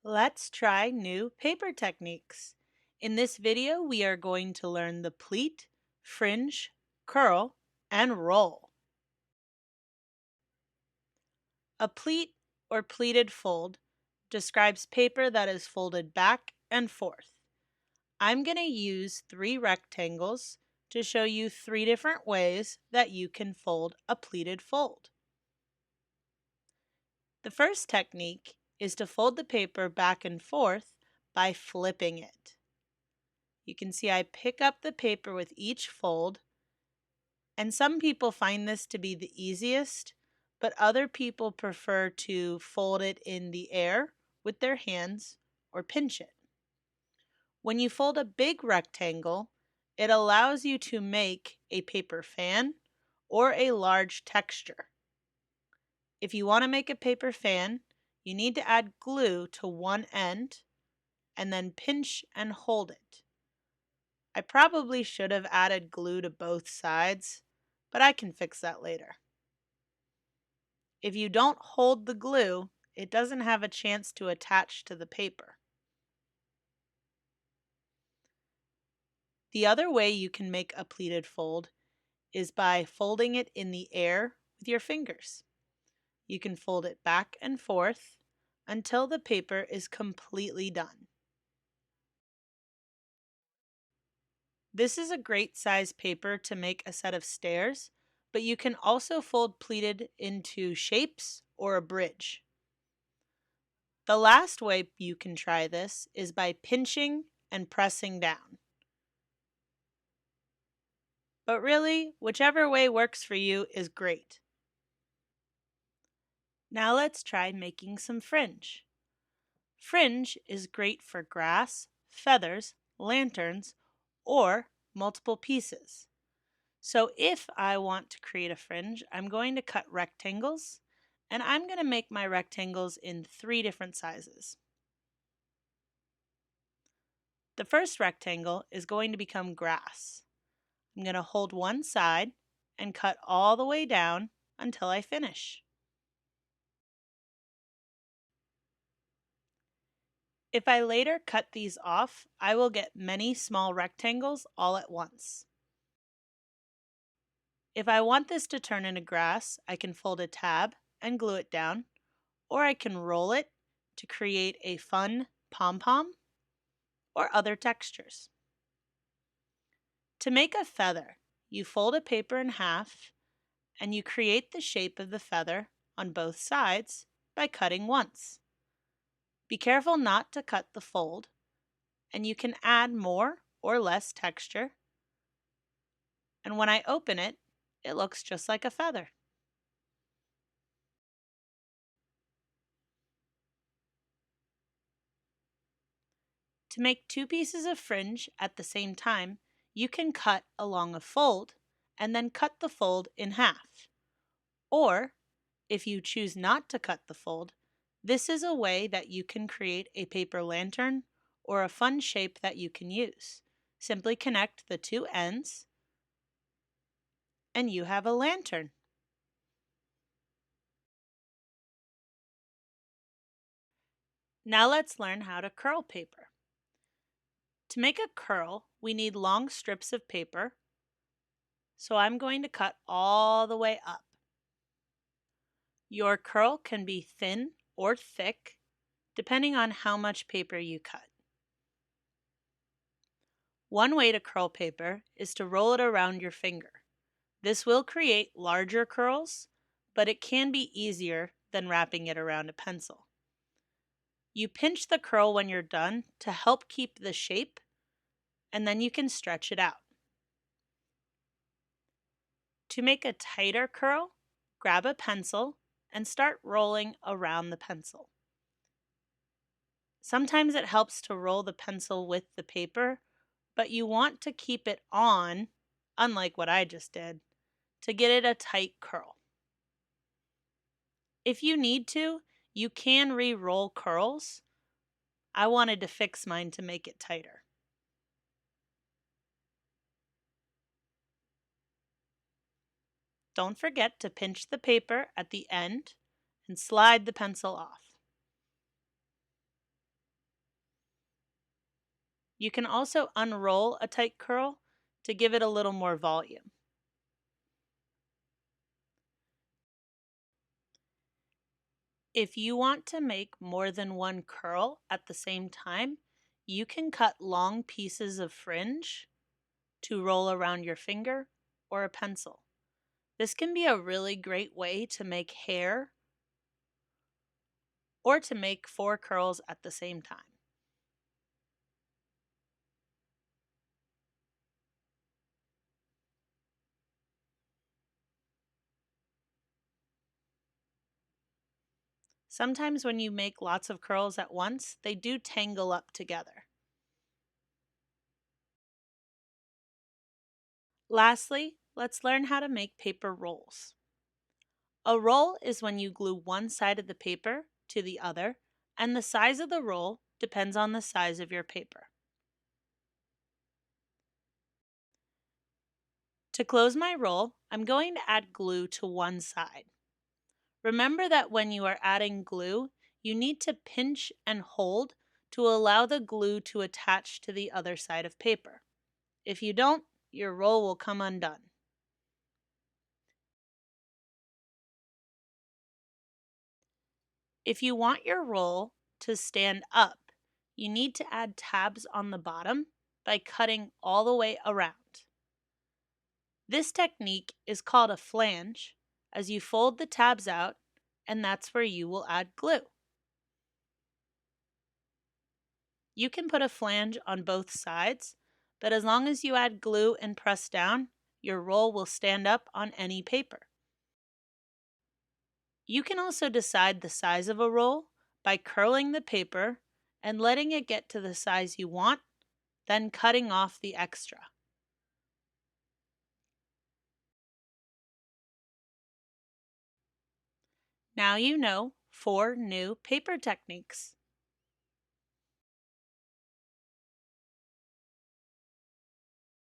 Let's try new paper techniques. In this video, we are going to learn the pleat, fringe, curl, and roll. A pleat or pleated fold describes paper that is folded back and forth. I'm going to use 3 rectangles to show you 3 different ways that you can fold a pleated fold. The first technique is to fold the paper back and forth by flipping it. You can see I pick up the paper with each fold, and some people find this to be the easiest, but other people prefer to fold it in the air with their hands or pinch it. When you fold a big rectangle, it allows you to make a paper fan or a large texture. If you want to make a paper fan, you need to add glue to one end and then pinch and hold it. I probably should have added glue to both sides, but I can fix that later. If you don't hold the glue, it doesn't have a chance to attach to the paper. The other way you can make a pleated fold is by folding it in the air with your fingers. You can fold it back and forth until the paper is completely done. This is a great size paper to make a set of stairs, but you can also fold pleated into shapes or a bridge. The last way you can try this is by pinching and pressing down. But really, whichever way works for you is great. Now let's try making some fringe. Fringe is great for grass, feathers, lanterns, or multiple pieces. So if I want to create a fringe, I'm going to cut rectangles, and I'm going to make my rectangles in 3 different sizes. The first rectangle is going to become grass. I'm going to hold one side and cut all the way down until I finish. If I later cut these off, I will get many small rectangles all at once. If I want this to turn into grass, I can fold a tab and glue it down, or I can roll it to create a fun pom-pom or other textures. To make a feather, you fold a paper in half and you create the shape of the feather on both sides by cutting once. Be careful not to cut the fold, and you can add more or less texture. And when I open it, it looks just like a feather. To make 2 pieces of fringe at the same time, you can cut along a fold and then cut the fold in half. Or, if you choose not to cut the fold, this is a way that you can create a paper lantern or a fun shape that you can use. Simply connect the 2 ends and you have a lantern. Now let's learn how to curl paper. To make a curl, we need long strips of paper, so I'm going to cut all the way up. Your curl can be thin or thick, depending on how much paper you cut. One way to curl paper is to roll it around your finger. This will create larger curls, but it can be easier than wrapping it around a pencil. You pinch the curl when you're done to help keep the shape, and then you can stretch it out. To make a tighter curl, grab a pencil and start rolling around the pencil. Sometimes it helps to roll the pencil with the paper, but you want to keep it on, unlike what I just did, to get it a tight curl. If you need to, you can re-roll curls. I wanted to fix mine to make it tighter. Don't forget to pinch the paper at the end and slide the pencil off. You can also unroll a tight curl to give it a little more volume. If you want to make more than one curl at the same time, you can cut long pieces of fringe to roll around your finger or a pencil. This can be a really great way to make hair or to make 4 curls at the same time. Sometimes when you make lots of curls at once, they do tangle up together. Lastly, let's learn how to make paper rolls. A roll is when you glue one side of the paper to the other, and the size of the roll depends on the size of your paper. To close my roll, I'm going to add glue to one side. Remember that when you are adding glue, you need to pinch and hold to allow the glue to attach to the other side of paper. If you don't, your roll will come undone. If you want your roll to stand up, you need to add tabs on the bottom by cutting all the way around. This technique is called a flange, as you fold the tabs out, and that's where you will add glue. You can put a flange on both sides, but as long as you add glue and press down, your roll will stand up on any paper. You can also decide the size of a roll by curling the paper and letting it get to the size you want, then cutting off the extra. Now you know 4 new paper techniques.